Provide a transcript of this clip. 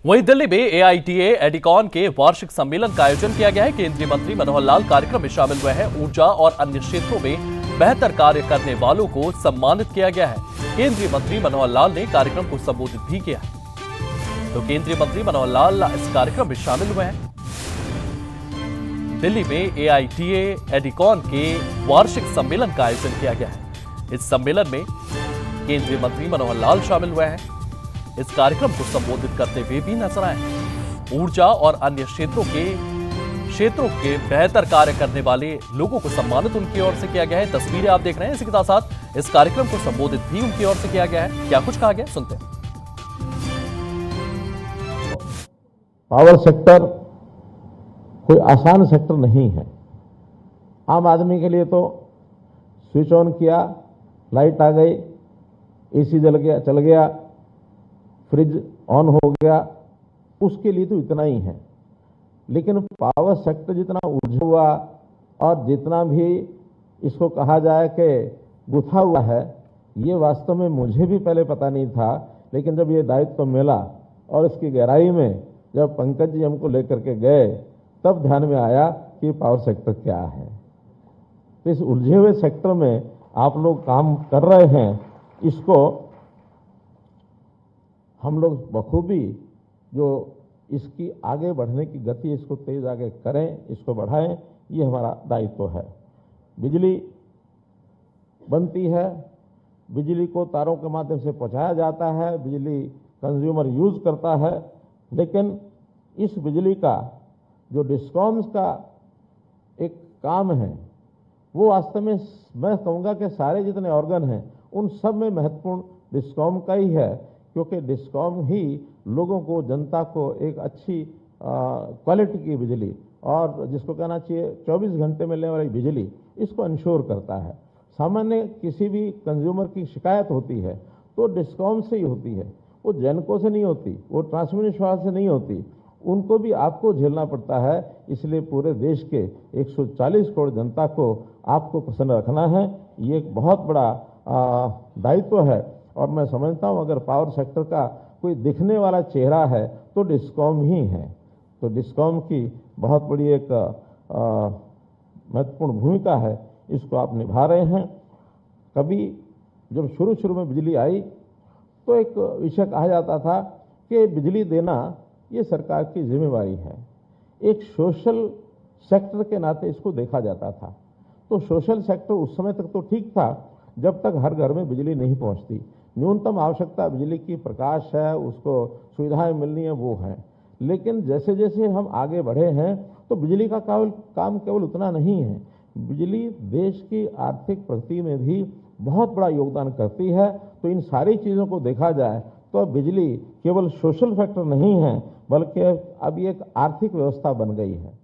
वहीं दिल्ली में एआईटीए एडिकॉन के वार्षिक सम्मेलन का आयोजन किया गया है। केंद्रीय मंत्री मनोहर लाल कार्यक्रम में शामिल हुए हैं। ऊर्जा और अन्य क्षेत्रों में बेहतर कार्य करने वालों को सम्मानित किया गया है। केंद्रीय मंत्री मनोहर लाल ने कार्यक्रम को संबोधित भी किया है। तो केंद्रीय मंत्री मनोहर लाल इस कार्यक्रम में शामिल हुए हैं। दिल्ली में एआईटीए एडिकॉन के वार्षिक सम्मेलन का आयोजन किया गया है। इस सम्मेलन में केंद्रीय मंत्री मनोहर लाल शामिल हुए हैं। इस कार्यक्रम को संबोधित करते हुए भी नजर आए। ऊर्जा और अन्य क्षेत्रों के बेहतर कार्य करने वाले लोगों को सम्मानित उनकी ओर से किया गया है। तस्वीरें आप देख रहे हैं। इसी के साथ साथ इस कार्यक्रम को संबोधित भी उनकी ओर से किया गया है। क्या कुछ कहा गया, सुनते हैं। पावर सेक्टर कोई आसान सेक्टर नहीं है। आम आदमी के लिए तो स्विच ऑन किया, लाइट आ गई, एसी जल गया, चल गया, फ्रिज ऑन हो गया, उसके लिए तो इतना ही है। लेकिन पावर सेक्टर जितना उलझा हुआ और जितना भी इसको कहा जाए कि गुथा हुआ है, ये वास्तव में मुझे भी पहले पता नहीं था। लेकिन जब ये दायित्व मिला और इसकी गहराई में जब पंकज जी हमको लेकर के गए, तब ध्यान में आया कि पावर सेक्टर क्या है। तो इस उलझे हुए सेक्टर में आप लोग काम कर रहे हैं, इसको हम लोग बखूबी जो इसकी आगे बढ़ने की गति, इसको तेज आगे करें, इसको बढ़ाएं, ये हमारा दायित्व है। बिजली बनती है, बिजली को तारों के माध्यम से पहुंचाया जाता है, बिजली कंज्यूमर यूज करता है। लेकिन इस बिजली का जो डिस्कॉम्स का एक काम है, वो वास्तव में मैं कहूँगा कि सारे जितने ऑर्गन हैं उन सब में महत्वपूर्ण डिस्कॉम का ही है, क्योंकि डिस्कॉम ही लोगों को, जनता को एक अच्छी क्वालिटी की बिजली और जिसको कहना चाहिए 24 घंटे मिलने वाली बिजली, इसको इंश्योर करता है। सामान्य किसी भी कंज्यूमर की शिकायत होती है तो डिस्कॉम से ही होती है, वो जेनको से नहीं होती, वो ट्रांसमिशन से नहीं होती, उनको भी आपको झेलना पड़ता है। इसलिए पूरे देश के 140 करोड़ जनता को आपको प्रसन्न रखना है। ये एक बहुत बड़ा दायित्व है और मैं समझता हूं अगर पावर सेक्टर का कोई दिखने वाला चेहरा है तो डिस्कॉम ही है। तो डिस्कॉम की बहुत बड़ी एक महत्वपूर्ण भूमिका है, इसको आप निभा रहे हैं। कभी जब शुरू में बिजली आई तो एक विषय कहा जाता था कि बिजली देना ये सरकार की जिम्मेवारी है। एक सोशल सेक्टर के नाते इसको देखा जाता था। तो सोशल सेक्टर उस समय तक तो ठीक था जब तक हर घर में बिजली नहीं पहुंचती। न्यूनतम आवश्यकता बिजली की प्रकाश है, उसको सुविधाएं मिलनी है, वो है। लेकिन जैसे जैसे हम आगे बढ़े हैं तो बिजली का काम केवल उतना नहीं है। बिजली देश की आर्थिक प्रगति में भी बहुत बड़ा योगदान करती है। तो इन सारी चीज़ों को देखा जाए तो बिजली केवल सोशल फैक्टर नहीं है, बल्कि अब ये एक आर्थिक व्यवस्था बन गई है।